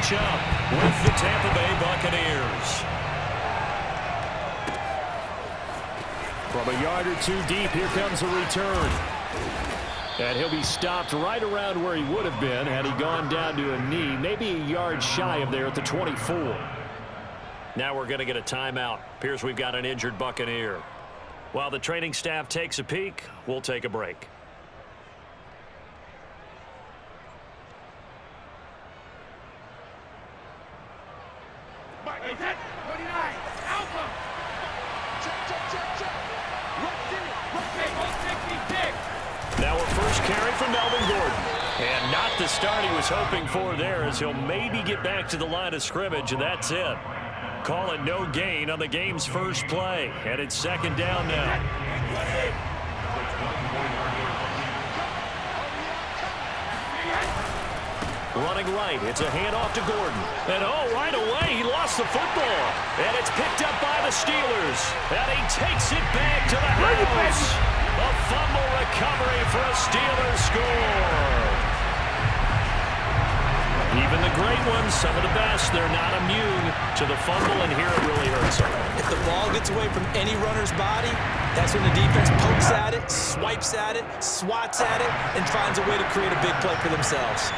match up with the Tampa Bay Buccaneers. From a yard or two deep, here comes a return. And he'll be stopped right around where he would have been had he gone down to a knee, maybe a yard shy of there at the 24. Now we're going to get a timeout. Appears we've got an injured Buccaneer. While the training staff takes a peek, we'll take a break. Now our first carry from Melvin Gordon. And not the start he was hoping for there, as he'll maybe get back to the line of scrimmage, and that's it. Call it no gain on the game's first play. And it's second down now. Running right, it's a handoff to Gordon. And right away, he lost the football. And it's picked up by the Steelers. And he takes it back to the house. A fumble recovery for a Steelers score. Even the great ones, some of the best, they're not immune to the fumble, and here it really hurts them. If the ball gets away from any runner's body, that's when the defense pokes at it, swipes at it, swats at it, and finds a way to create a big play for themselves.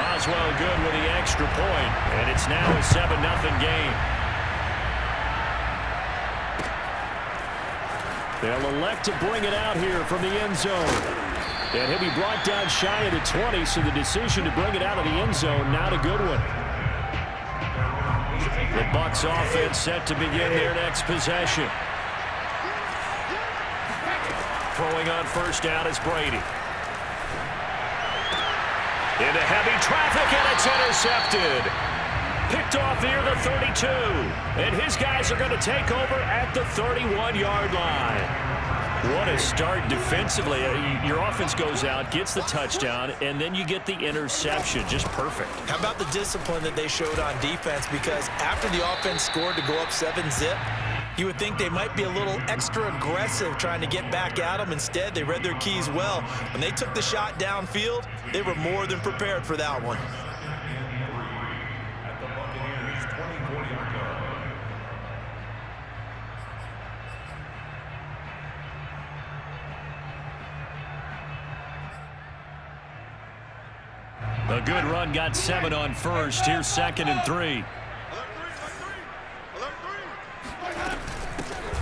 Boswell good with the extra point, and it's now a 7-0 game. They'll elect to bring it out here from the end zone. And he'll be brought down shy of the 20, so the decision to bring it out of the end zone, not a good one. The Bucs offense set to begin their next possession. Throwing on first down is Brady. Into heavy traffic, and it's intercepted. Picked off near the 32. And his guys are going to take over at the 31-yard line. What a start defensively. Your offense goes out, gets the touchdown, and then you get the interception. Just perfect. How about the discipline that they showed on defense? Because after the offense scored to go up 7-zip, you would think they might be a little extra aggressive trying to get back at them. Instead, they read their keys well. When they took the shot downfield, they were more than prepared for that one. A good run, got 7 on first. Here's 2nd and 3.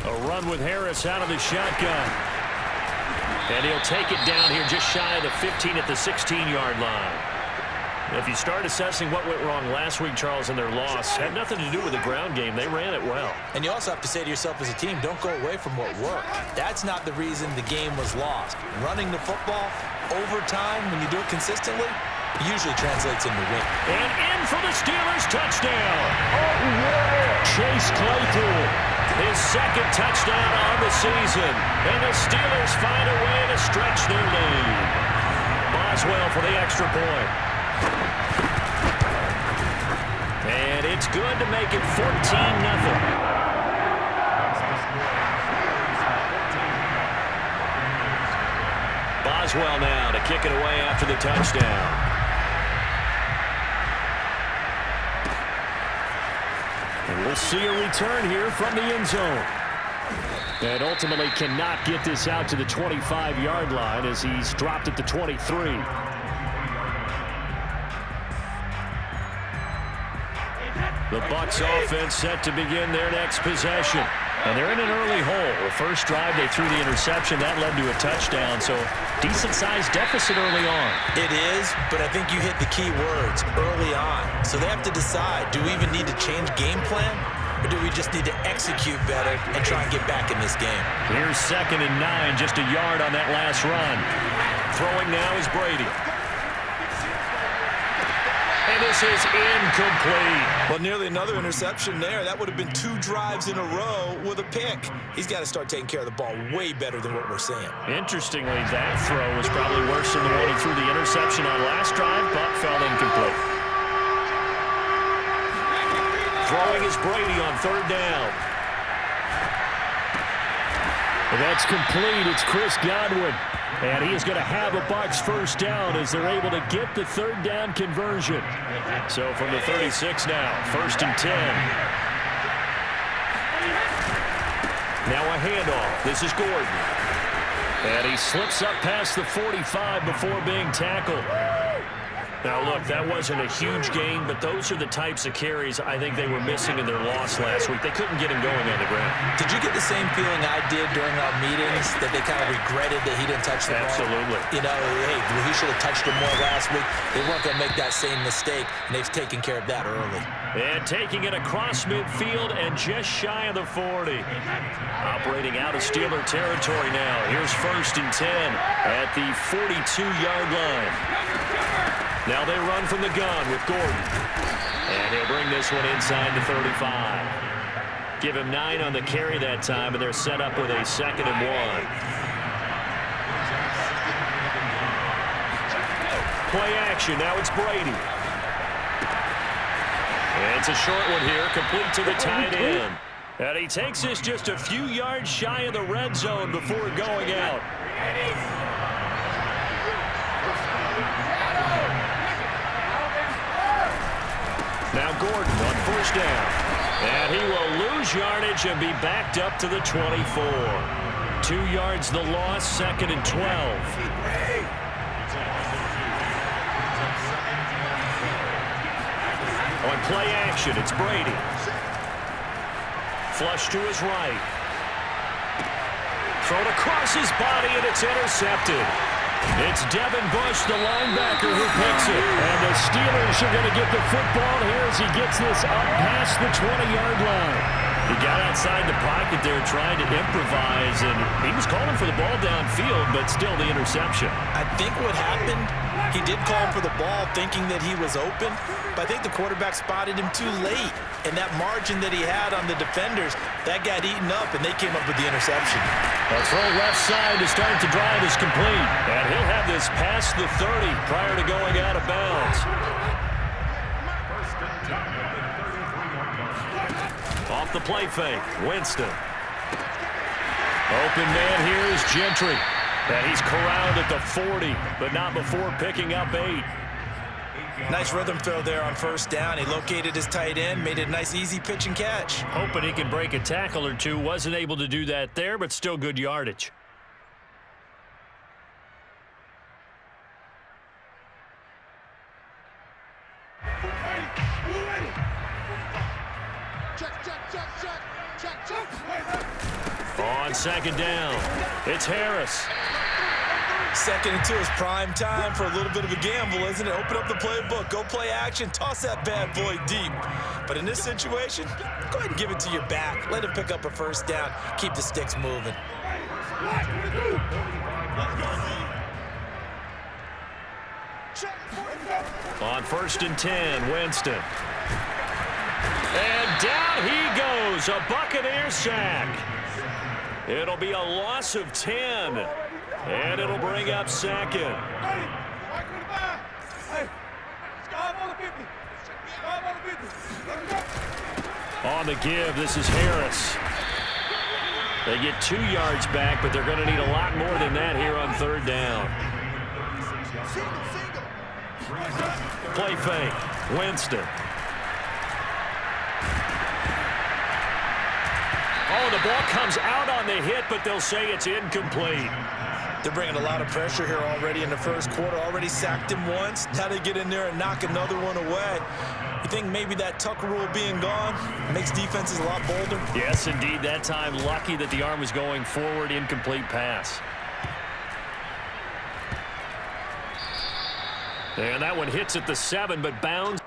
A run with Harris out of the shotgun. And he'll take it down here just shy of the 15 at the 16-yard line. If you start assessing what went wrong last week, Charles, in their loss, had nothing to do with the ground game. They ran it well. And you also have to say to yourself as a team, don't go away from what worked. That's not the reason the game was lost. Running the football over time, when you do it consistently, usually translates into win. And in for the Steelers touchdown. Chase Claypool, his 2nd touchdown on the season. And the Steelers find a way to stretch their lead. Boswell for the extra point. And it's good to make it 14-0. Boswell now to kick it away after the touchdown. And we'll see a return here from the end zone. And ultimately cannot get this out to the 25-yard line as he's dropped at the 23. The Bucs offense set to begin their next possession. And they're in an early hole. The first drive, they threw the interception. That led to a touchdown, so decent-sized deficit early on. It is, but I think you hit the key words, early on. So they have to decide, do we even need to change game plan, or do we just need to execute better and try and get back in this game? Here's 2nd and 9, just a yard on that last run. Throwing now is Brady. And this is incomplete. Well, nearly another interception there. That would have been 2 drives in a row with a pick. He's got to start taking care of the ball way better than what we're seeing. Interestingly, that throw was probably worse than the one he threw the interception on last drive, but fell incomplete. Throwing is Brady on 3rd down. And that's complete. It's Chris Godwin. And he is going to have a Bucs first down as they're able to get the third down conversion. So from the 36 now, 1st and 10. Now a handoff. This is Gordon. And he slips up past the 45 before being tackled. Now, look, that wasn't a huge gain, but those are the types of carries I think they were missing in their loss last week. They couldn't get him going on the ground. Did you get the same feeling I did during our meetings, that they kind of regretted that he didn't touch the ball? Absolutely. You know, hey, he should have touched him more last week. They weren't going to make that same mistake, and they've taken care of that early. And taking it across midfield and just shy of the 40. Operating out of Steeler territory now. Here's 1st and 10 at the 42-yard line. Now they run from the gun with Gordon. And he'll bring this one inside the 35. Give him 9 on the carry that time, and they're set up with a 2nd and 1. Play action. Now it's Brady. And it's a short one here, complete to the tight end. And he takes this just a few yards shy of the red zone before going out. Now Gordon on 1st down. And he will lose yardage and be backed up to the 24. 2 yards the loss, 2nd and 12. On play action, it's Brady. Flush to his right. Thrown across his body, and it's intercepted. It's Devin Bush, the linebacker, who picks it. And the Steelers are going to get the football here as he gets this up past the 20-yard line. He got outside the pocket there trying to improvise, and he was calling for the ball downfield, but still the interception. I think what happened, he did call for the ball thinking that he was open, but I think the quarterback spotted him too late. And that margin that he had on the defenders, that got eaten up, and they came up with the interception. A throw left side to start the drive is complete. And he'll have this past the 30 prior to going out of bounds. Off the play fake, Winston. Open man here is Gentry. And he's corralled at the 40, but not before picking up 8. Nice rhythm throw there on 1st down. He located his tight end, made it a nice, easy pitch and catch. Hoping he can break a tackle or two. Wasn't able to do that there, but still good yardage. On 2nd down, it's Harris. 2nd and 2 is prime time for a little bit of a gamble, isn't it? Open up the playbook, go play action, toss that bad boy deep. But in this situation, go ahead and give it to your back. Let him pick up a 1st down. Keep the sticks moving. On 1st and 10, Winston. And down he goes, a Buccaneer sack. It'll be a loss of 10. And it'll bring up 2nd. On the give, this is Harris. They get 2 yards back, but they're going to need a lot more than that here on 3rd down. Play fake, Winston. Oh, the ball comes out on the hit, but they'll say it's incomplete. They're bringing a lot of pressure here already in the 1st quarter. Already sacked him once. Now they get in there and knock another one away. You think maybe that Tucker rule being gone makes defenses a lot bolder? Yes, indeed. That time, lucky that the arm was going forward. Incomplete pass. And that one hits at the 7, but bounds.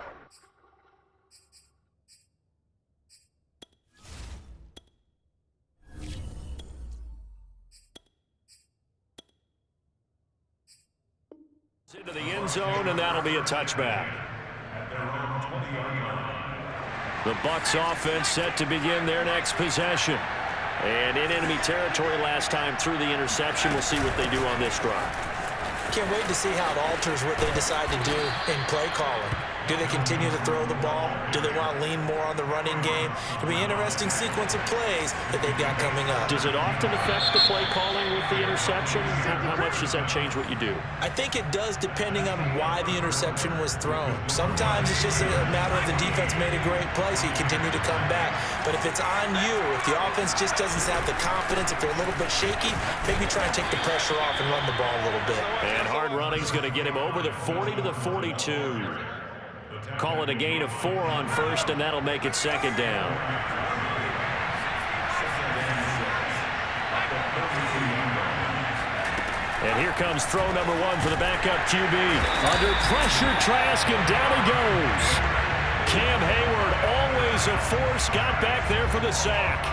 Into the end zone, and that'll be a touchback. The Bucs offense set to begin their next possession. And in enemy territory last time through the interception. We'll see what they do on this drive. Can't wait to see how it alters what they decide to do in play calling. Do they continue to throw the ball? Do they want to lean more on the running game? It'll be an interesting sequence of plays that they've got coming up. Does it often affect the play calling with the interception? How much does that change what you do? I think it does, depending on why the interception was thrown. Sometimes it's just a matter of the defense made a great play, so you continue to come back. But if it's on you, if the offense just doesn't have the confidence, if they're a little bit shaky, maybe try and take the pressure off and run the ball a little bit. And hard running is going to get him over the 40 to the 42. Call it a gain of 4 on first, and that'll make it second down. And here comes throw number 1 for the backup QB. Under pressure, Trask, and down he goes. Cam Hayward, always a force, got back there for the sack.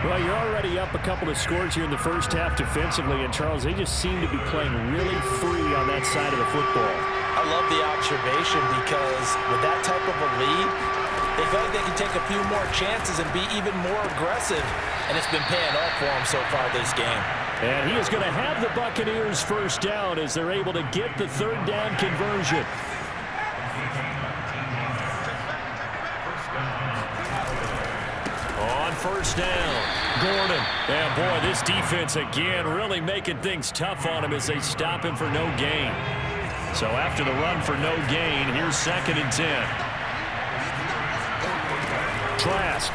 Well, you're already up a couple of scores here in the first half defensively, and Charles, they just seem to be playing really free on that side of the football. I love the observation because with that type of a lead, they feel like they can take a few more chances and be even more aggressive, and it's been paying off for them so far this game. And he is going to have the Buccaneers first down as they're able to get the third down conversion. On first down, Gordon. And boy, this defense again really making things tough on him as they stop him for no gain. So after the run for no gain, here's 2nd and 10. Trask.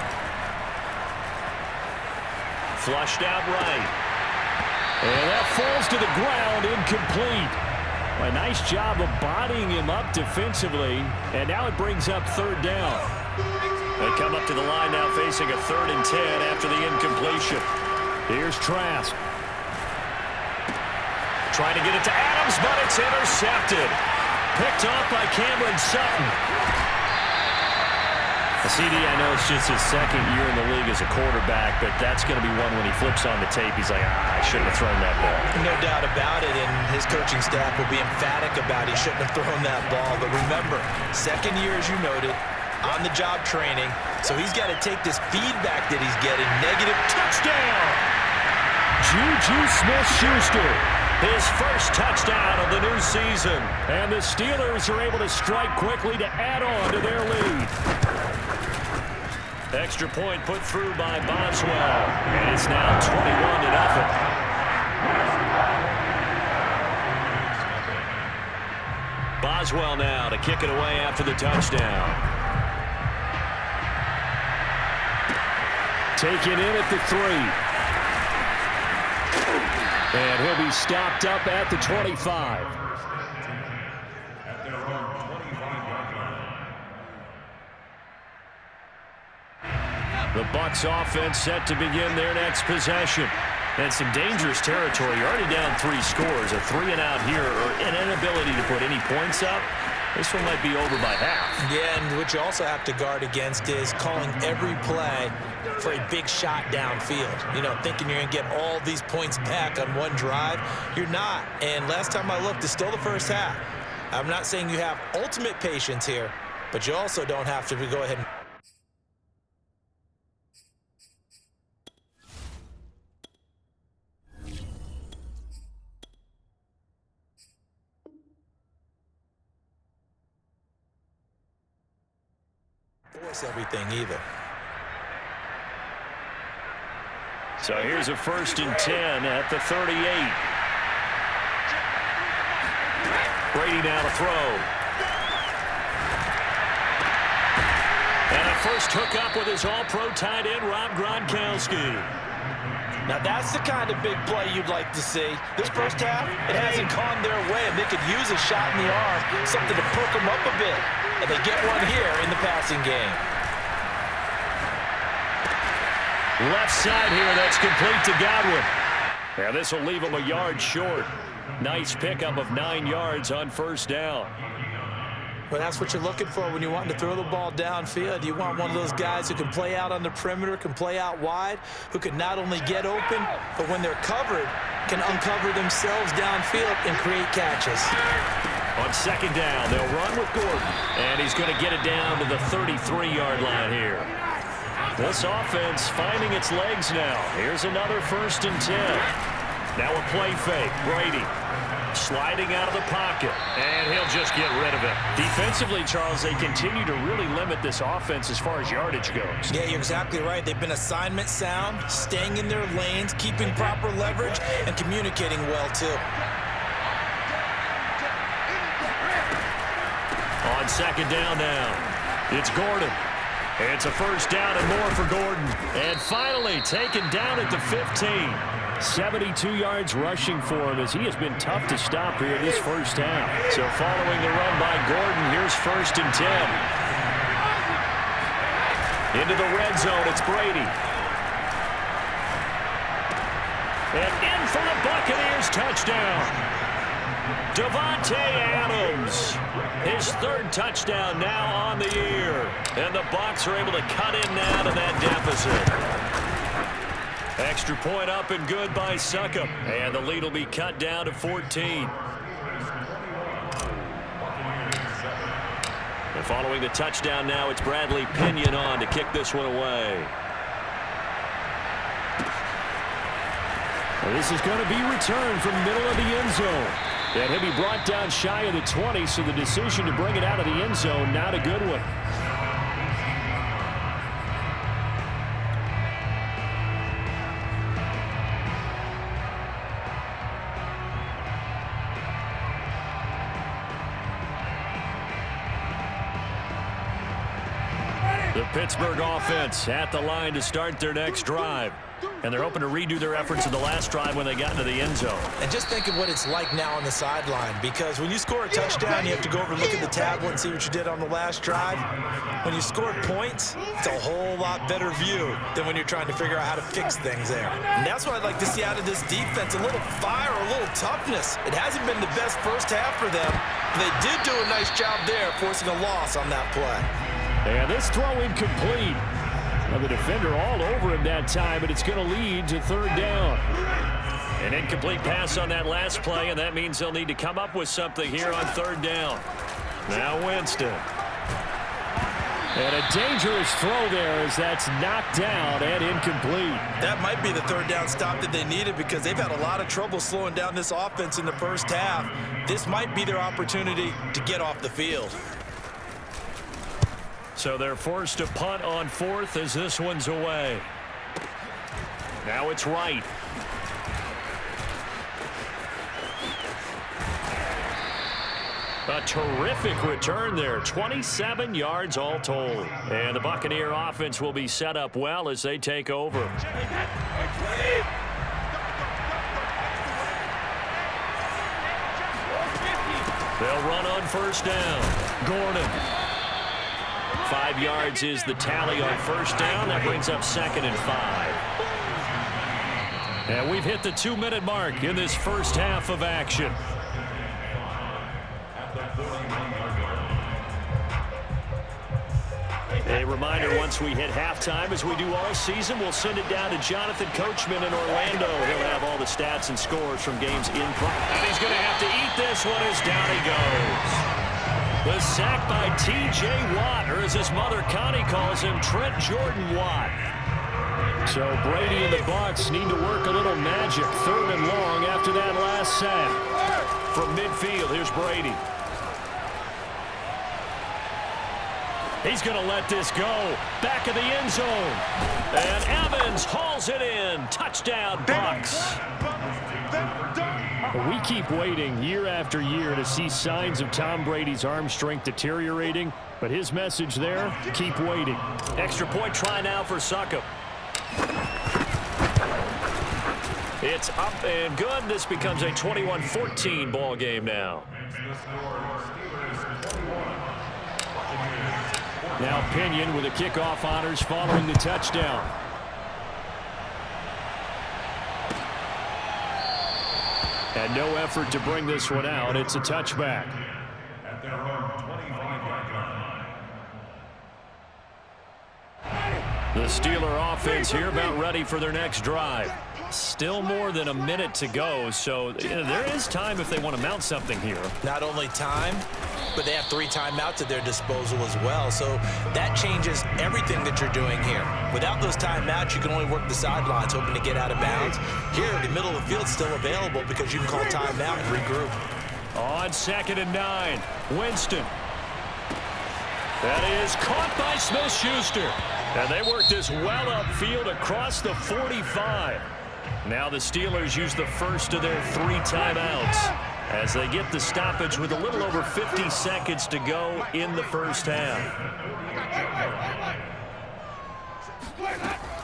Flushed out right. And that falls to the ground, incomplete. A nice job of bodying him up defensively, and now it brings up third down. They come up to the line now facing a 3rd and 10 after the incompletion. Here's Trask. Trying to get it to Adams, but it's intercepted. Picked off by Cameron Sutton. CD, I know it's just his 2nd year in the league as a quarterback, but that's going to be one when he flips on the tape, he's like, I shouldn't have thrown that ball. No doubt about it, and his coaching staff will be emphatic about he shouldn't have thrown that ball. But remember, 2nd year, as you noted, on-the-job training, so he's got to take this feedback that he's getting. Negative touchdown! Juju Smith-Schuster, his first touchdown of the new season. And the Steelers are able to strike quickly to add on to their lead. Extra point put through by Boswell, and it's now 21-0. Boswell now to kick it away after the touchdown. Taken in at the 3. And he'll be stopped up at the 25. The Bucs offense set to begin their next possession. And some dangerous territory. You're already down 3 scores. A 3-and-out here, or an inability to put any points up. This one might be over by half. Yeah, and what you also have to guard against is calling every play for a big shot downfield. You know, thinking you're going to get all these points back on one drive. You're not. And last time I looked, it's still the first half. I'm not saying you have ultimate patience here, but you also don't have to go ahead and force everything either. So here's a 1st and 10 at the 38. Brady now to throw. And a first hookup with his all-pro tight end, Rob Gronkowski. Now that's the kind of big play you'd like to see. This first half, it hasn't gone their way, and they could use a shot in the arm, something to perk them up a bit. And they get one here in the passing game. Left side here, that's complete to Godwin. Now this will leave him a yard short. Nice pickup of 9 yards on first down. Well, that's what you're looking for when you want to throw the ball downfield. You want one of those guys who can play out on the perimeter, can play out wide, who can not only get open, but when they're covered, can uncover themselves downfield and create catches. On second down, they'll run with Gordon, and he's going to get it down to the 33-yard line here. This offense finding its legs now. Here's another 1st and 10. Now a play fake. Brady Sliding out of the pocket, and he'll just get rid of it. Defensively, Charles, they continue to really limit this offense as far as yardage goes. Yeah, you're exactly right. They've been assignment sound, staying in their lanes, keeping proper leverage, and communicating well, too. On second down now, it's Gordon. It's a first down and more for Gordon. And finally taken down at the 15. 72 yards rushing for him as he has been tough to stop here this first half. So following the run by Gordon, here's 1st and 10. Into the red zone, it's Brady. And in for the Buccaneers, touchdown. Davante Adams, his 3rd touchdown now on the year. And the Bucs are able to cut in now to that deficit. Extra point up and good by Succop. And the lead will be cut down to 14. And following the touchdown now, it's Bradley Pinion on to kick this one away. Well, this is going to be returned from the middle of the end zone. And he'll be brought down shy of the 20, so the decision to bring it out of the end zone, not a good one. The Pittsburgh offense at the line to start their next drive. And they're hoping to redo their efforts in the last drive when they got into the end zone. And just think of what it's like now on the sideline, because when you score a touchdown, you have to go over and look at the tablet and see what you did on the last drive. When you scored points, it's a whole lot better view than when you're trying to figure out how to fix things there. And that's what I'd like to see out of this defense, a little fire, a little toughness. It hasn't been the best first half for them. They did do a nice job there, forcing a loss on that play. And this throw incomplete. Now the defender all over him that time, but it's going to lead to 3rd down. An incomplete pass on that last play, and that means they'll need to come up with something here on 3rd down. Now Winston. And a dangerous throw there as that's knocked down and incomplete. That might be the 3rd down stop that they needed, because they've had a lot of trouble slowing down this offense in the first half. This might be their opportunity to get off the field. So they're forced to punt on 4th as this one's away. Now it's Wright. A terrific return there. 27 yards all told. And the Buccaneer offense will be set up well as they take over. They'll run on 1st down. Gordon. 5 yards is the tally on 1st down. That brings up 2nd and 5. And we've hit the 2-minute mark in this first half of action. A reminder, once we hit halftime, as we do all season, we'll send it down to Jonathan Coachman in Orlando. He'll have all the stats and scores from games in play. And he's going to have to eat this one as down he goes. The sack by T.J. Watt, or as his mother Connie calls him, Trent Jordan Watt. So Brady and the Bucs need to work a little magic. 3rd and long after that last sack. From midfield, here's Brady. He's going to let this go. Back of the end zone. And Evans hauls it in. Touchdown, Bucs. We keep waiting year after year to see signs of Tom Brady's arm strength deteriorating, but his message there, keep waiting. Extra point try now for Succop. It's up and good. This becomes a 21-14 ball game now. Now Pinion with the kickoff honors following the touchdown. And no effort to bring this one out. It's a touchback. The Steeler offense here about ready for their next drive. Still more than a minute to go, so there is time if they want to mount something here. Not only time, but they have 3 timeouts at their disposal as well. So that changes everything that you're doing here. Without those timeouts, you can only work the sidelines, hoping to get out of bounds. Here, the middle of the field's still available because you can call timeout and regroup. On 2nd and 9, Winston. That is caught by Smith-Schuster. And they work this well upfield across the 45. Now the Steelers use the first of their 3 timeouts as they get the stoppage with a little over 50 seconds to go in the first half.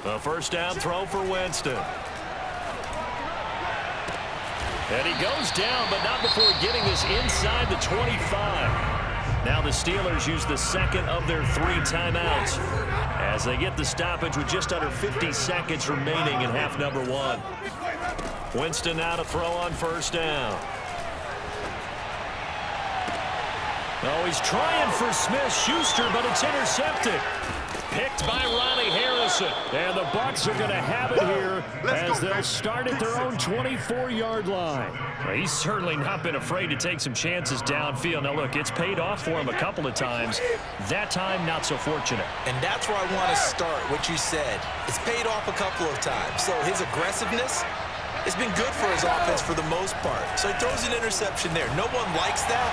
A first down throw for Winston. And he goes down, but not before getting this inside the 25. Now the Steelers use the second of their 3 timeouts as they get the stoppage with just under 50 seconds remaining in half number 1. Winston now to throw on first down. Oh, he's trying for Smith-Schuster, but it's intercepted. Picked by Ronnie Harrison. And the Bucs are going to have it here as they'll start at their own 24-yard line. Well, he's certainly not been afraid to take some chances downfield. Now, look, it's paid off for him a couple of times. That time, not so fortunate. And that's where I want to start, what you said. It's paid off a couple of times. So his aggressiveness has been good for his offense for the most part. So he throws an interception there. No one likes that,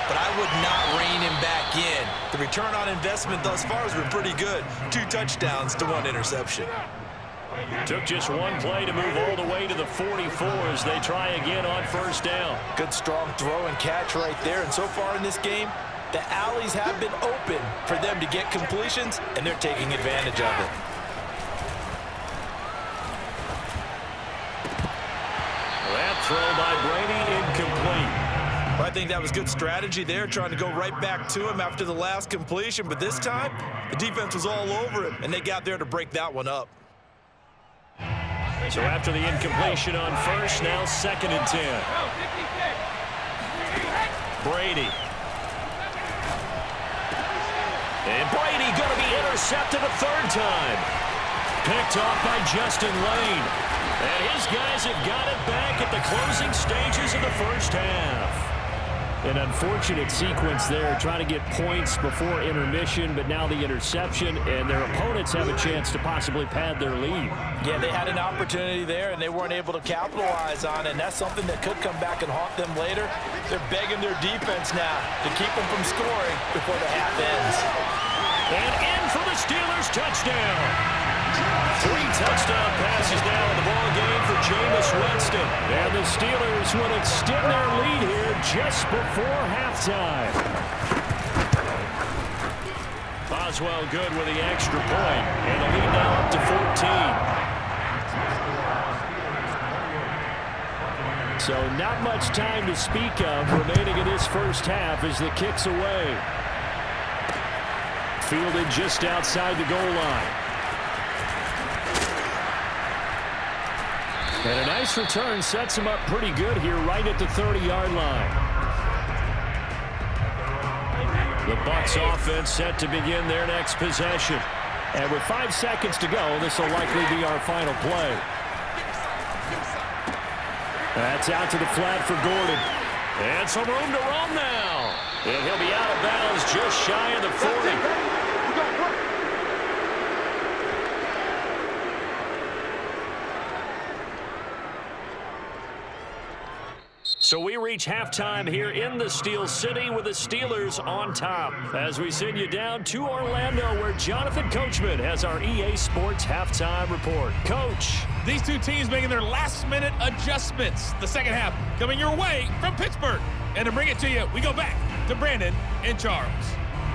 but I would not rein him back in. The return on investment thus far has been pretty good. 2 touchdowns to 1 interception. Took just 1 play to move all the way to the 44 as they try again on first down. Good strong throw and catch right there. And so far in this game, the alleys have been open for them to get completions, and they're taking advantage of it. That throw by Brady incomplete. Well, I think that was good strategy there, trying to go right back to him after the last completion. But this time, the defense was all over him, and they got there to break that one up. So after the incompletion on first, now 2nd and 10. Brady. And Brady going to be intercepted a 3rd time. Picked off by Justin Lane. And his guys have got it back at the closing stages of the first half. An unfortunate sequence there, trying to get points before intermission, but now the interception, and their opponents have a chance to possibly pad their lead. Yeah, they had an opportunity there, and they weren't able to capitalize on it, and that's something that could come back and haunt them later. They're begging their defense now to keep them from scoring before the half ends. And in for the Steelers touchdown. 3 touchdown passes now in the ball game for Jameis Winston. And the Steelers will extend their lead here just before halftime. Boswell good with the extra point. And the lead now up to 14. So not much time to speak of remaining in this first half as the kick's away. Fielded just outside the goal line. And a nice return sets him up pretty good here right at the 30-yard line. The Bucs offense set to begin their next possession. And with 5 seconds to go, this will likely be our final play. That's out to the flat for Gordon. And some room to roam now. And he'll be out of bounds just shy of the 40. So we reach halftime here in the Steel City with the Steelers on top as we send you down to Orlando where Jonathan Coachman has our EA Sports halftime report. Coach. These 2 teams making their last-minute adjustments. The second half coming your way from Pittsburgh. And to bring it to you, we go back to Brandon and Charles.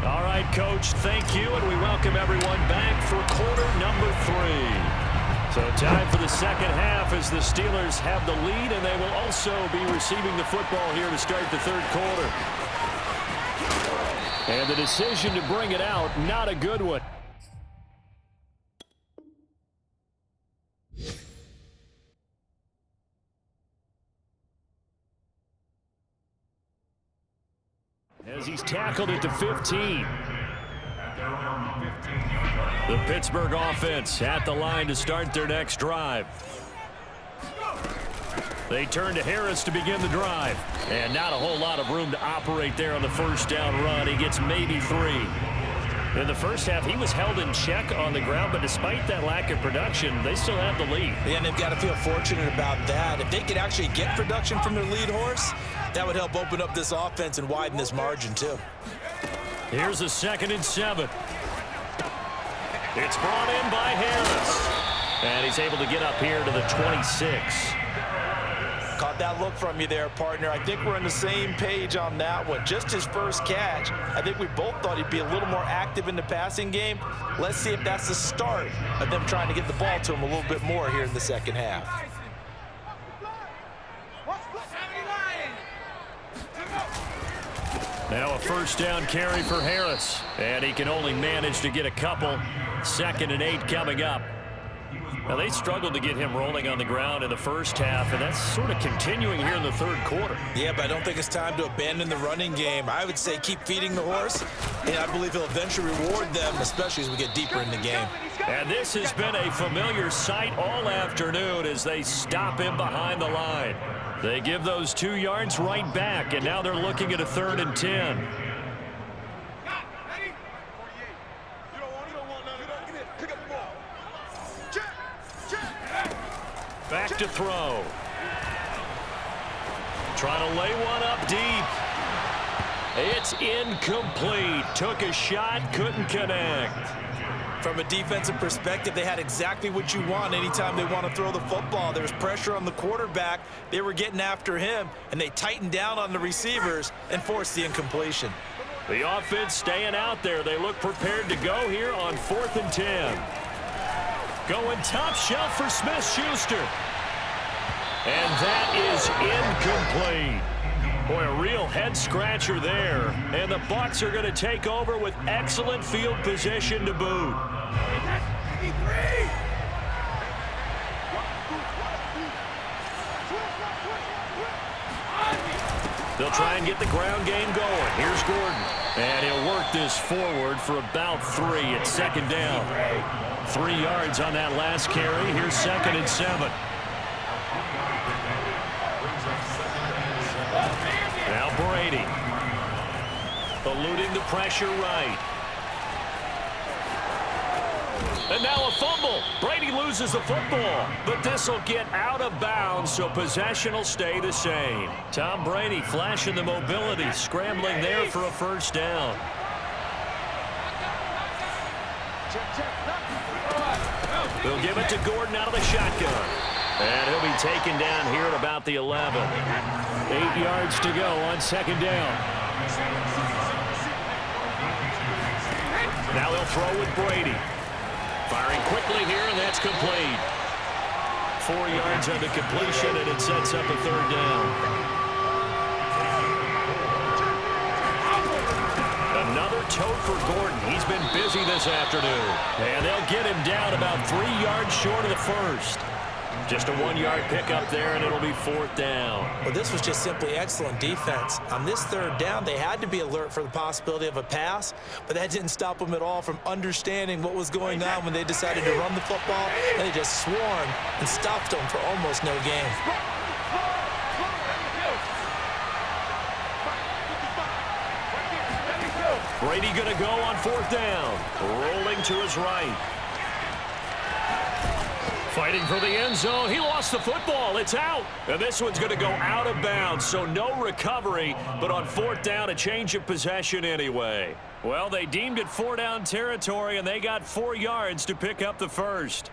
All right, Coach, thank you, and we welcome everyone back for quarter number 3. So time for the second half as the Steelers have the lead, and they will also be receiving the football here to start the 3rd quarter. And the decision to bring it out, not a good one. As he's tackled at the 15. The Pittsburgh offense at the line to start their next drive. They turn to Harris to begin the drive. And not a whole lot of room to operate there on the first down run. He gets maybe 3. In the first half, he was held in check on the ground, but despite that lack of production, they still have the lead. Yeah, and they've got to feel fortunate about that. If they could actually get production from their lead horse, that would help open up this offense and widen this margin, too. Here's a 2nd and 7. It's brought in by Harris. And he's able to get up here to the 26. Caught that look from you there, partner. I think we're on the same page on that one. Just his first catch. I think we both thought he'd be a little more active in the passing game. Let's see if that's the start of them trying to get the ball to him a little bit more here in the second half. Now a first down carry for Harris. And he can only manage to get a couple. 2nd and 8 coming up. Now, they struggled to get him rolling on the ground in the first half, and that's sort of continuing here in the third quarter. Yeah, but I don't think it's time to abandon the running game. I would say keep feeding the horse, and I believe he'll eventually reward them, especially as we get deeper in the game. And this has been a familiar sight all afternoon as they stop him behind the line. They give those 2 yards right back, and now they're looking at a 3rd and 10. Back to throw. Trying to lay one up deep. It's incomplete. Took a shot, couldn't connect. From a defensive perspective, they had exactly what you want anytime they want to throw the football. There was pressure on the quarterback. They were getting after him, and they tightened down on the receivers and forced the incompletion. The offense staying out there. They look prepared to go here on 4th and 10. Going top shelf for Smith-Schuster. And that is incomplete. Boy, a real head-scratcher there. And the Bucs are going to take over with excellent field position to boot. They'll try and get the ground game going. Here's Gordon. And he'll work this forward for about 3 at 2nd down. 3 yards on that last carry. Here's 2nd and 7. Now Brady. Eluding the pressure right. And now a fumble. Brady loses the football, but this will get out of bounds, so possession will stay the same. Tom Brady flashing the mobility, scrambling there for a first down. They'll give it to Gordon out of the shotgun. And he'll be taken down here at about the 11. 8 yards to go on 2nd down. Now they'll throw with Brady. Firing quickly here, and that's complete. 4 yards on the completion, and it sets up a 3rd down. Another tote for Gordon. He's been busy this afternoon. And they'll get him down about 3 yards short of the first. Just a 1-yard pickup there, and it'll be 4th down. Well, this was just simply excellent defense. On this 3rd down, they had to be alert for the possibility of a pass, but that didn't stop them at all from understanding what was going on when they decided to run the football, and they just swarmed and stopped them for almost no gain. Brady going to go on 4th down. Rolling to his right. Fighting for the end zone. He lost the football. It's out. And this one's going to go out of bounds, so no recovery. But on 4th down, a change of possession anyway. Well, they deemed it 4-down territory, and they got 4 yards to pick up the first.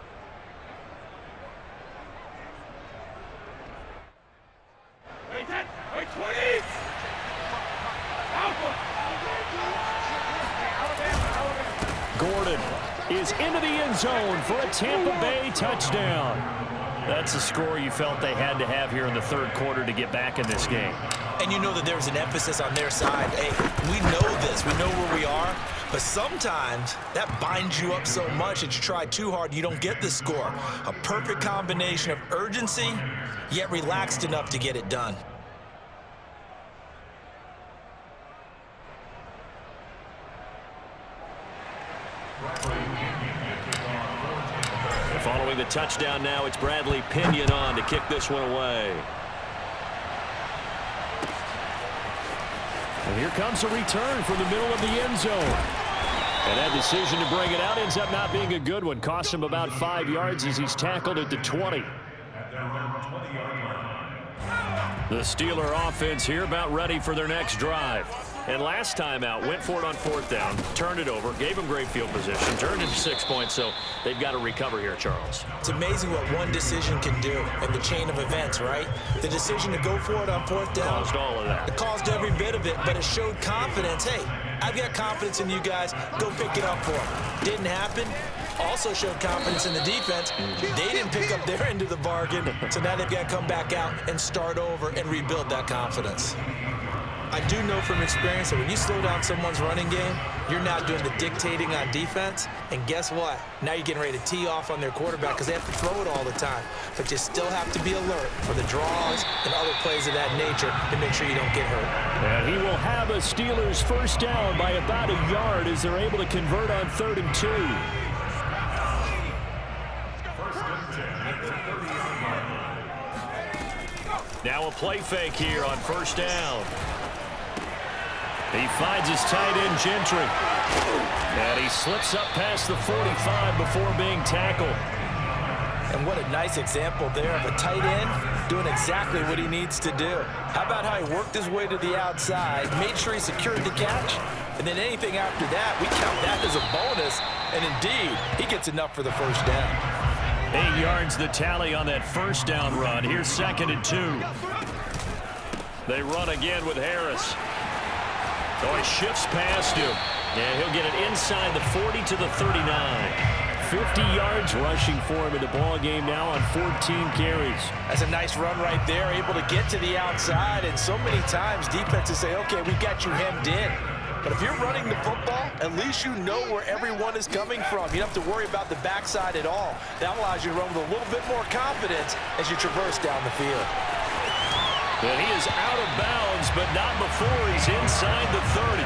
Gordon is into the end zone for a Tampa Bay touchdown. That's the score you felt they had to have here in the 3rd quarter to get back in this game. And you know that there's an emphasis on their side. Hey, we know this. We know where we are. But sometimes that binds you up so much that you try too hard, you don't get the score. A perfect combination of urgency, yet relaxed enough to get it done. Following the touchdown now, it's Bradley Pinion on to kick this one away. And here comes a return from the middle of the end zone. And that decision to bring it out ends up not being a good one. Costs him about 5 yards as he's tackled at the 20. The Steeler offense here about ready for their next drive. And last time out, went for it on 4th down, turned it over, gave them great field position, turned into 6 points, so they've got to recover here, Charles. It's amazing what one decision can do in the chain of events, right? The decision to go for it on 4th down. Caused all of that. It caused every bit of it, but it showed confidence. Hey, I've got confidence in you guys. Go pick it up for them. Didn't happen. Also showed confidence in the defense. They didn't pick up their end of the bargain, so now they've got to come back out and start over and rebuild that confidence. I do know from experience that when you slow down someone's running game, you're now doing the dictating on defense, and guess what? Now you're getting ready to tee off on their quarterback because they have to throw it all the time. But you still have to be alert for the draws and other plays of that nature to make sure you don't get hurt. And he will have a Steelers first down by about a yard as they're able to convert on 3rd and 2. Now a play fake here on 1st down. He finds his tight end, Gentry. And he slips up past the 45 before being tackled. And what a nice example there of a tight end doing exactly what he needs to do. How about how he worked his way to the outside, made sure he secured the catch, and then anything after that, we count that as a bonus. And indeed, he gets enough for the first down. 8 yards the tally on that first down run. Here's 2nd and 2. They run again with Harris. Oh, he shifts past him. And he'll get it inside the 40 to the 39. 50 yards rushing for him in the ball game now on 14 carries. That's a nice run right there, able to get to the outside. And so many times defenses say, okay, we got you hemmed in. But if you're running the football, at least you know where everyone is coming from. You don't have to worry about the backside at all. That allows you to run with a little bit more confidence as you traverse down the field. And he is out of bounds, but not before he's inside the 30.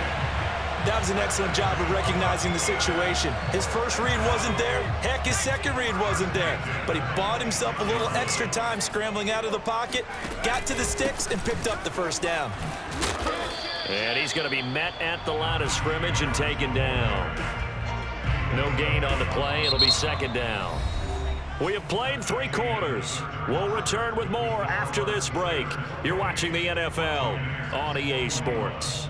That was an excellent job of recognizing the situation. His first read wasn't there. Heck, his second read wasn't there. But he bought himself a little extra time scrambling out of the pocket, got to the sticks, and picked up the first down. And he's going to be met at the line of scrimmage and taken down. No gain on the play. It'll be 2nd down. We have played 3 quarters. We'll return with more after this break. You're watching the NFL on EA Sports.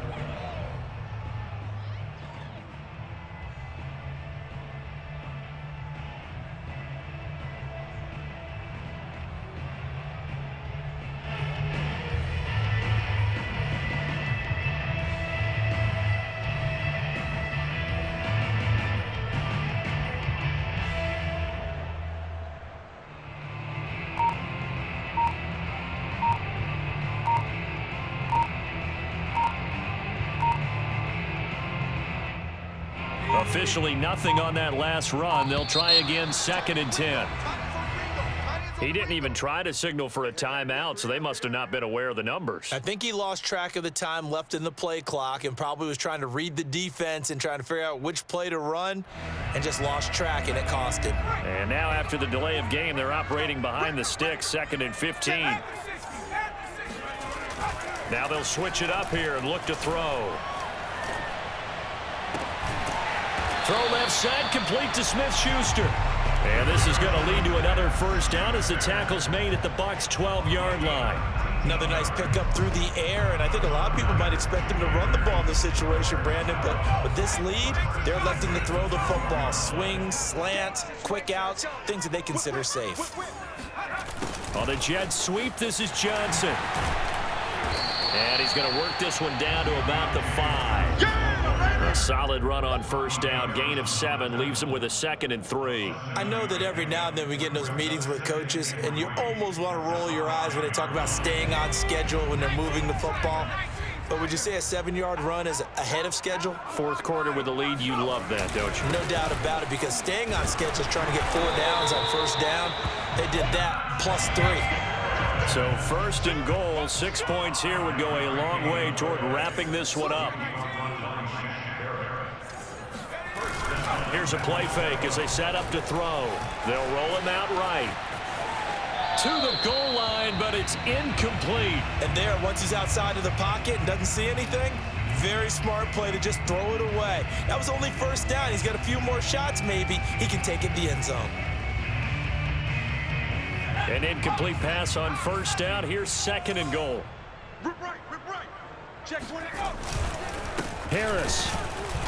Officially nothing on that last run. They'll try again 2nd and 10. He didn't even try to signal for a timeout, so they must have not been aware of the numbers. I think he lost track of the time left in the play clock and probably was trying to read the defense and trying to figure out which play to run and just lost track, and it cost him. And now after the delay of game, they're operating behind the sticks, 2nd and 15. Now they'll switch it up here and look to throw. Throw left side, complete to Smith-Schuster. And this is going to lead to another first down as the tackle's made at the Bucs' 12-yard line. Another nice pickup through the air, and I think a lot of people might expect him to run the ball in this situation, Brandon, but with this lead, they're electing to throw the football. Swings, slants, quick outs, things that they consider safe. On the jet sweep, this is Johnson. And he's going to work this one down to about the 5. A solid run on first down, gain of 7, leaves him with a 2nd and 3. I know that every now and then we get in those meetings with coaches, and you almost want to roll your eyes when they talk about staying on schedule when they're moving the football. But would you say a 7-yard run is ahead of schedule? 4th quarter with the lead, you love that, don't you? No doubt about it, because staying on schedule is trying to get 4 downs on first down. They did that plus 3. So 1st and goal, 6 points here would go a long way toward wrapping this one up. Here's a play fake as they set up to throw. They'll roll him out right. To the goal line, but it's incomplete. And there, once he's outside of the pocket and doesn't see anything, very smart play to just throw it away. That was only first down. He's got a few more shots maybe. He can take it to the end zone. An incomplete pass on first down. Here's 2nd and goal. Rip right. Check 20 up. Harris.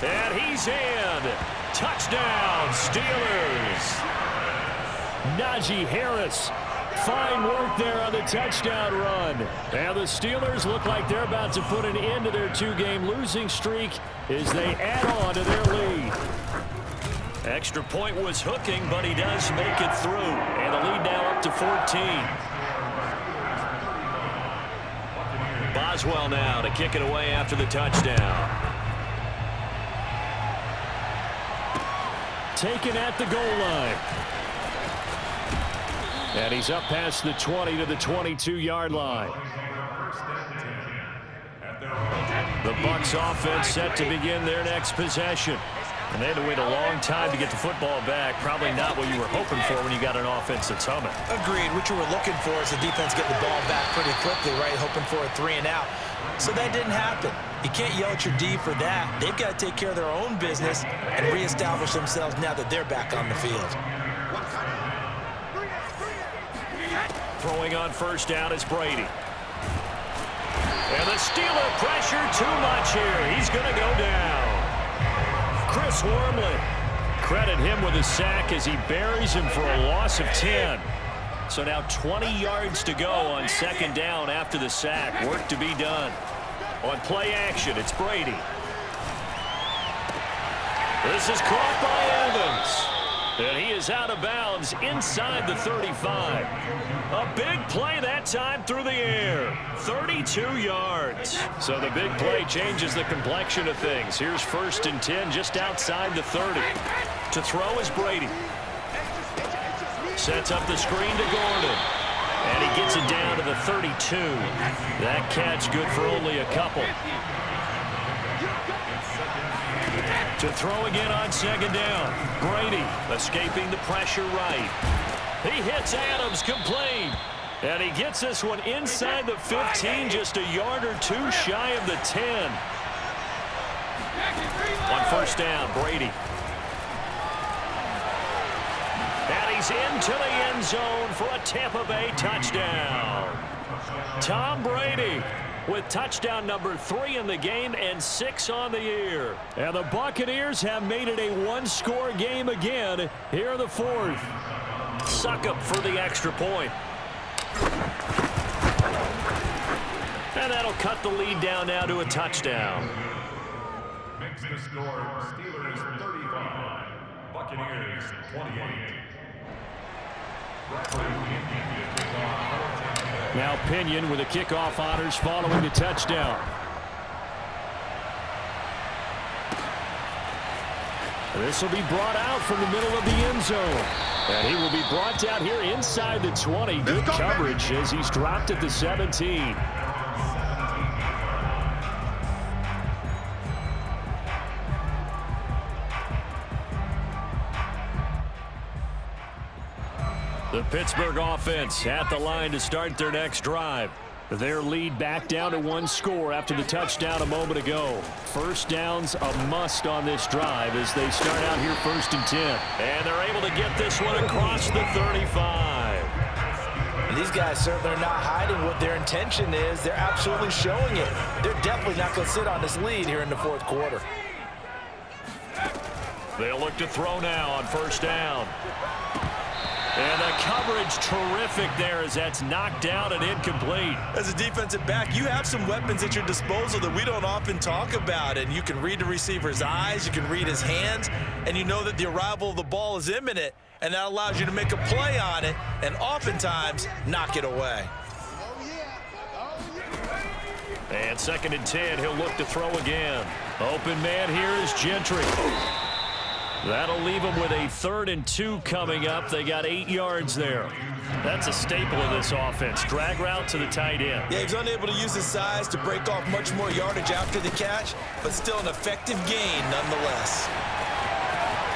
And he's in. Touchdown, Steelers. Najee Harris. Fine work there on the touchdown run. And the Steelers look like they're about to put an end to their 2-game losing streak as they add on to their lead. Extra point was hooking, but he does make it through. And the lead now up to 14. Boswell now to kick it away after the touchdown. Taken at the goal line. And he's up past the 20 to the 22-yard line. The Bucs offense set to begin their next possession. And they had to wait a long time to get the football back. Probably not what you were hoping for when you got an offense that's humming. Agreed. What you were looking for is the defense getting the ball back pretty quickly, right? Hoping for a 3 and out. So that didn't happen. You can't yell at your D for that. They've got to take care of their own business and reestablish themselves now that they're back on the field. Throwing on first down is Brady. And the Steeler pressure too much here. He's going to go down. Chris Wormley. Credit him with a sack as he buries him for a loss of 10. So now 20 yards to go on 2nd down after the sack. Work to be done. On play action, it's Brady. This is caught by Evans. And he is out of bounds inside the 35. A big play that time through the air. 32 yards. So the big play changes the complexion of things. Here's 1st and 10 just outside the 30. To throw is Brady. Sets up the screen to Gordon. And he gets it down to the 32. That catch good for only a couple. To throw again on 2nd down. Brady escaping the pressure right. He hits Adams complete. And he gets this one inside the 15, just a yard or 2 shy of the 10. On 1st down, Brady. And he's into the end zone for a Tampa Bay touchdown. Tom Brady with touchdown number 3 in the game and 6 on the year. And the Buccaneers have made it a 1-score game again here in the 4th. Succop for the extra point. And that'll cut the lead down now to a touchdown. Makes the score Steelers 35, Buccaneers 28. Now Pinion with the kickoff honors following the touchdown. This will be brought out from the middle of the end zone. And he will be brought down here inside the 20. Good coverage as he's dropped at the 17. The Pittsburgh offense at the line to start their next drive. Their lead back down to 1 score after the touchdown a moment ago. First down's a must on this drive as they start out here 1st and 10. And they're able to get this one across the 35. And these guys certainly are not hiding what their intention is. They're absolutely showing it. They're definitely not going to sit on this lead here in the 4th quarter. They'll look to throw now on 1st down. And the coverage terrific there as that's knocked down and incomplete. As a defensive back, you have some weapons at your disposal that we don't often talk about. And you can read the receiver's eyes, you can read his hands, and you know that the arrival of the ball is imminent. And that allows you to make a play on it and oftentimes knock it away. And 2nd and 10, he'll look to throw again. Open man here is Gentry. That'll leave them with a 3rd and 2 coming up. They got 8 yards there. That's a staple of this offense. Drag route to the tight end. Yeah, he's unable to use his size to break off much more yardage after the catch, but still an effective gain nonetheless.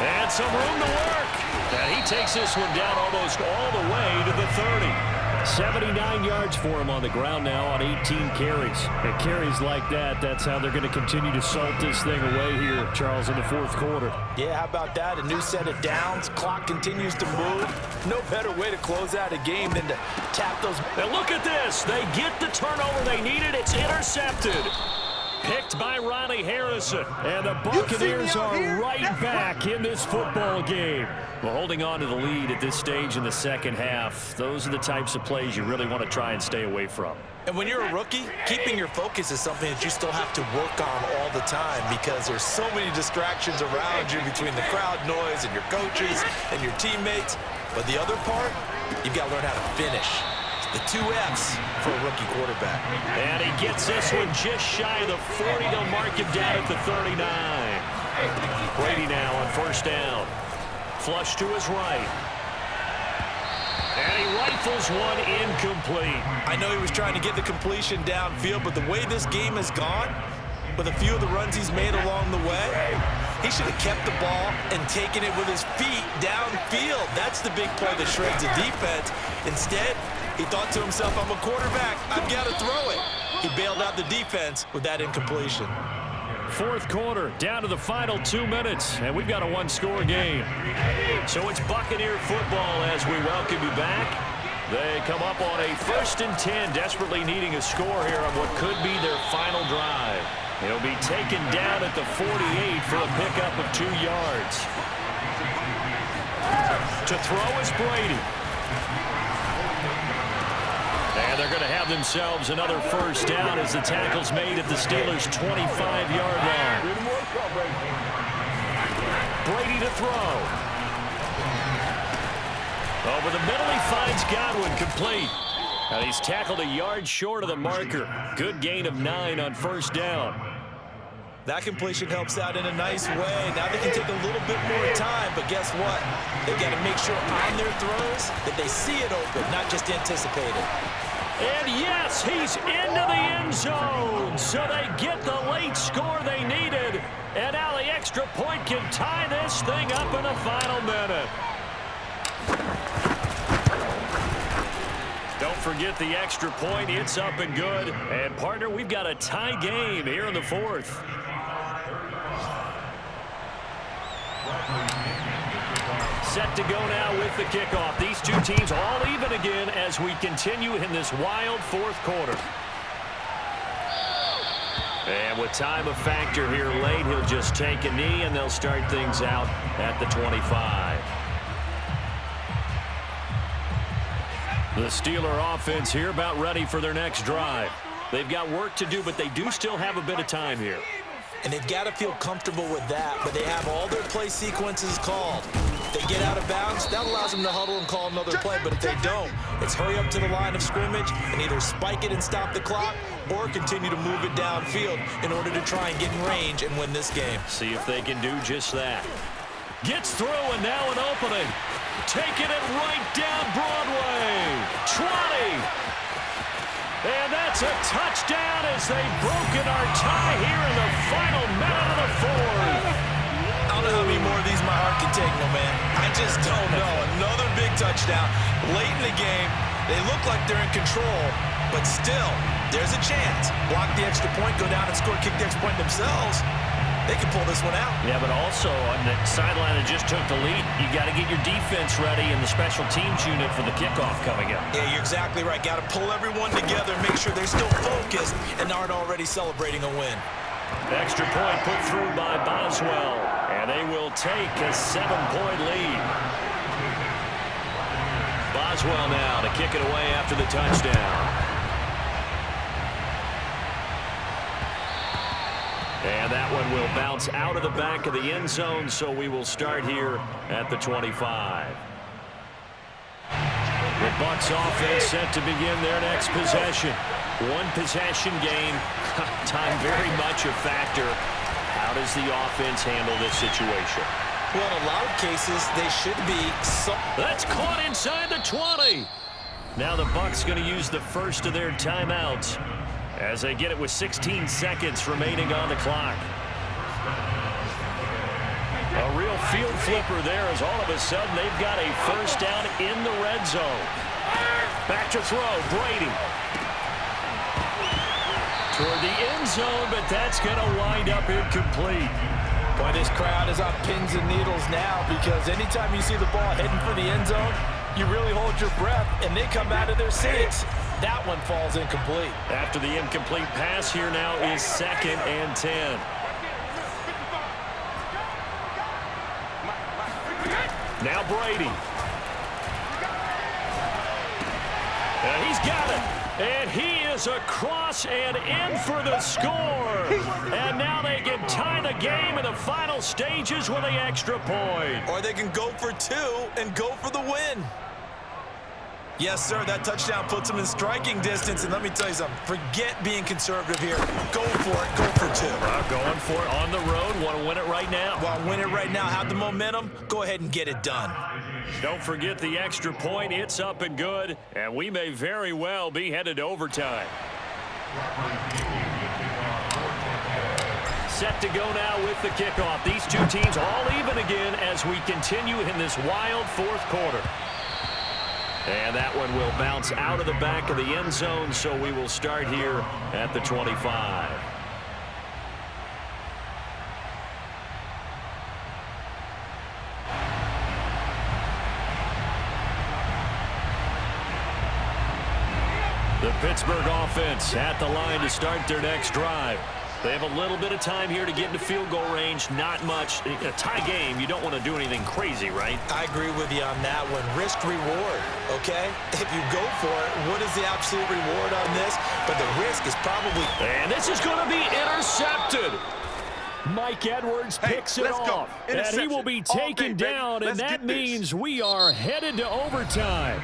And some room to work. And he takes this one down almost all the way to the 30. 79 yards for him on the ground now on 18 carries. And carries like that, that's how they're going to continue to salt this thing away here, Charles, in the fourth quarter. Yeah, how about that? A new set of downs. Clock continues to move. No better way to close out a game than to tap those. And look at this. They get the turnover they needed. It's intercepted. Picked by Ronnie Harrison. And the Buccaneers are right back in this football game. Well, holding on to the lead at this stage in the second half, those are the types of plays you really want to try and stay away from. And when you're a rookie, keeping your focus is something that you still have to work on all the time because there's so many distractions around you between the crowd noise and your coaches and your teammates. But the other part, you've got to learn how to finish. The 2 F's for a rookie quarterback. And he gets this one just shy of the 40. They'll mark him down at the 39. Brady now on first down. Flush to his right. And he rifles one incomplete. I know he was trying to get the completion downfield, but the way this game has gone, with a few of the runs he's made along the way, he should have kept the ball and taken it with his feet downfield. That's the big play that shreds the defense. Instead, he thought to himself, I'm a quarterback, I've got to throw it. He bailed out the defense with that incompletion. Fourth quarter, down to the final 2 minutes, and we've got a one-score game. So it's Buccaneer football as we welcome you back. They come up on a 1st and 10, desperately needing a score here on what could be their final drive. He'll be taken down at the 48 for a pickup of 2 yards. To throw is Brady. And they're going to have themselves another first down as the tackle's made at the Steelers' 25-yard line. Brady to throw. Over the middle, he finds Godwin, complete. Now he's tackled a yard short of the marker. Good gain of 9 on first down. That completion helps out in a nice way. Now they can take a little bit more time, but guess what? They've got to make sure on their throws that they see it open, not just anticipate it. And yes, he's into the end zone. So they get the late score they needed. And now the extra point can tie this thing up in the final minute. Don't forget the extra point. It's up and good. And, partner, we've got a tie game here in the fourth. Set to go now with the kickoff. These two teams all even again as we continue in this wild fourth quarter. And with time a factor here late, he'll just take a knee and they'll start things out at the 25. The Steeler offense here about ready for their next drive. They've got work to do, but they do still have a bit of time here. And they've got to feel comfortable with that, but they have all their play sequences called. If they get out of bounds, that allows them to huddle and call another play, but if they don't, it's hurry up to the line of scrimmage and either spike it and stop the clock or continue to move it downfield in order to try and get in range and win this game. See if they can do just that. Gets through and now an opening. Taking it right down Broadway. 20. And that's a touchdown as they've broken our tie here in the final minute of the fourth. I don't know how many more of these my heart can take, no man. I just don't know. Another big touchdown late in the game. They look like they're in control, but still, there's a chance. Block the extra point, go down and score, kick the extra point themselves. They can pull this one out. Yeah, but also on the sideline that just took the lead, you got to get your defense ready and the special teams unit for the kickoff coming up. Yeah, you're exactly right. Got to pull everyone together, make sure they're still focused and aren't already celebrating a win. Extra point put through by Boswell, and they will take a 7-point lead. Boswell now to kick it away after the touchdown. And that one will bounce out of the back of the end zone, so we will start here at the 25. The Bucs offense set to begin their next possession. One possession game, time very much a factor. How does the offense handle this situation? Well, in a lot of cases, they should be. That's caught inside the 20. Now the Bucs going to use the first of their timeouts as they get it with 16 seconds remaining on the clock. A real field flipper there as all of a sudden they've got a first down in the red zone. Back to throw, Brady. Toward the end zone, but that's going to wind up incomplete. Boy, this crowd is on pins and needles now because anytime you see the ball heading for the end zone, you really hold your breath, and they come out of their seats. That one falls incomplete. After the incomplete pass, here now is 2nd and 10. Now Brady. And he's got it. And he is across and in for the score. And now they can tie the game in the final stages with the extra point. Or they can go for 2 and go for the win. Yes, sir, that touchdown puts them in striking distance. And let me tell you something, forget being conservative here. Go for it, go for 2. Going for it on the road, want to win it right now. Want to win it right now, have the momentum, go ahead and get it done. Don't forget the extra point, it's up and good, and we may very well be headed to overtime. Set to go now with the kickoff. These two teams all even again as we continue in this wild 4th quarter. And that one will bounce out of the back of the end zone, so we will start here at the 25. The Pittsburgh offense at the line to start their next drive. They have a little bit of time here to get into field goal range. Not much. A tie game, you don't want to do anything crazy, right? I agree with you on that one. Risk reward, okay? If you go for it, what is the absolute reward on this? But the risk is probably... And this is going to be intercepted. Mike Edwards picks it off. And he will be taken down, and that means we are headed to overtime.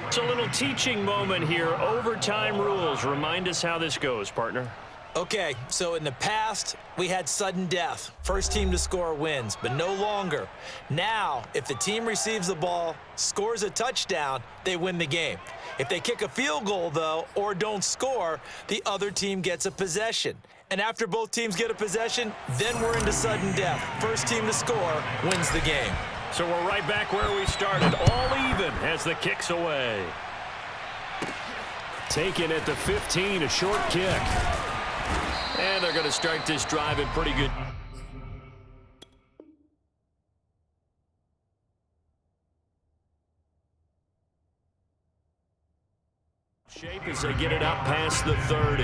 It's a little teaching moment here. Overtime rules. Remind us how this goes, partner. Okay, so in the past, we had sudden death. First team to score wins, but no longer. Now, if the team receives the ball, scores a touchdown, they win the game. If they kick a field goal, though, or don't score, the other team gets a possession. And after both teams get a possession, then we're into sudden death. First team to score wins the game. So we're right back where we started, all even as the kick's away. Taken at the 15, a short kick. And they're going to start this drive in pretty good shape as they get it up past the 30.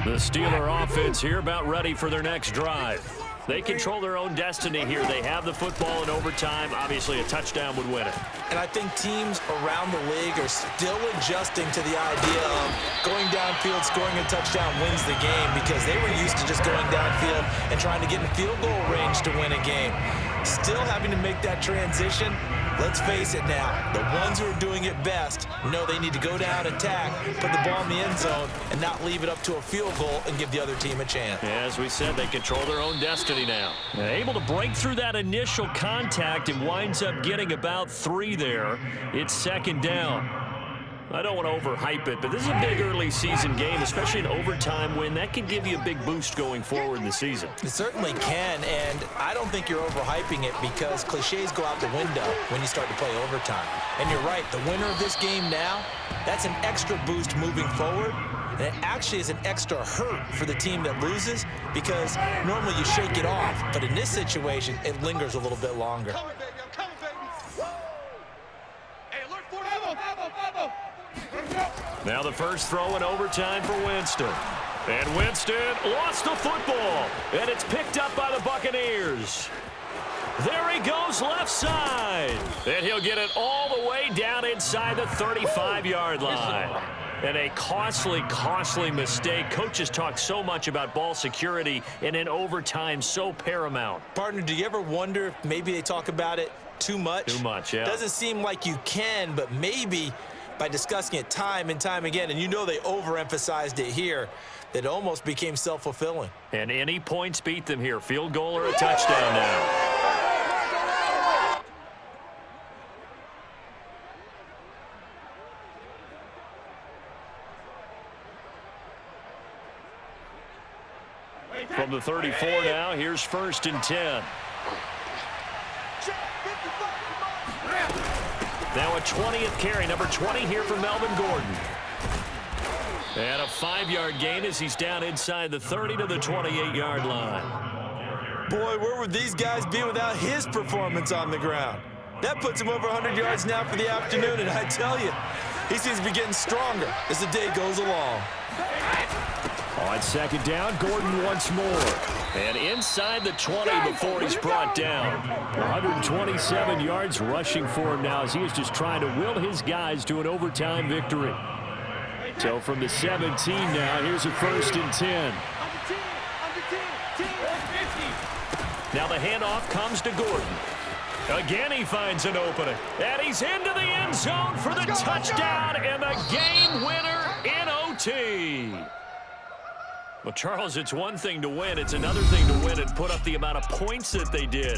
The Steeler offense here about ready for their next drive. They control their own destiny here. They have the football in overtime. Obviously, a touchdown would win it. And I think teams around the league are still adjusting to the idea of going downfield, scoring a touchdown wins the game because they were used to just going downfield and trying to get in field goal range to win a game. Still having to make that transition. Let's face it now, the ones who are doing it best know they need to go down, attack, put the ball in the end zone, and not leave it up to a field goal and give the other team a chance. As we said, they control their own destiny now. Able to break through that initial contact and winds up getting about 3 there. It's 2nd down. I don't want to overhype it, but this is a big early season game, especially an overtime win. That can give you a big boost going forward in the season. It certainly can, and I don't think you're overhyping it because cliches go out the window when you start to play overtime. And you're right, the winner of this game now, that's an extra boost moving forward, and it actually is an extra hurt for the team that loses because normally you shake it off, but in this situation, it lingers a little bit longer. Coming, baby. I'm coming, baby. Hey, alert for it. Now the first throw in overtime for Winston. And Winston lost the football. And it's picked up by the Buccaneers. There he goes left side. And he'll get it all the way down inside the 35-yard line. And a costly, costly mistake. Coaches talk so much about ball security, and in overtime, so paramount. Partner, do you ever wonder if maybe they talk about it too much? Too much, yeah. Doesn't seem like you can, but maybe by discussing it time and time again, and you know they overemphasized it here, that almost became self-fulfilling. And any points beat them here. Field goal or a touchdown now. From the 34 now, here's 1st and 10. Now a 20th carry, number 20 here for Melvin Gordon. And a 5-yard gain as he's down inside the 30 to the 28-yard line. Boy, where would these guys be without his performance on the ground? That puts him over 100 yards now for the afternoon, and I tell you, he seems to be getting stronger as the day goes along. On second down, Gordon once more. And inside the 20 before he's brought down. 127 yards rushing for him now as he is just trying to will his guys to an overtime victory. So from the 17 now, here's a 1st and 10. Now the handoff comes to Gordon. Again, he finds an opening. And he's into the end zone for the touchdown and the game winner in OT. Well, Charles, it's one thing to win. It's another thing to win and put up the amount of points that they did.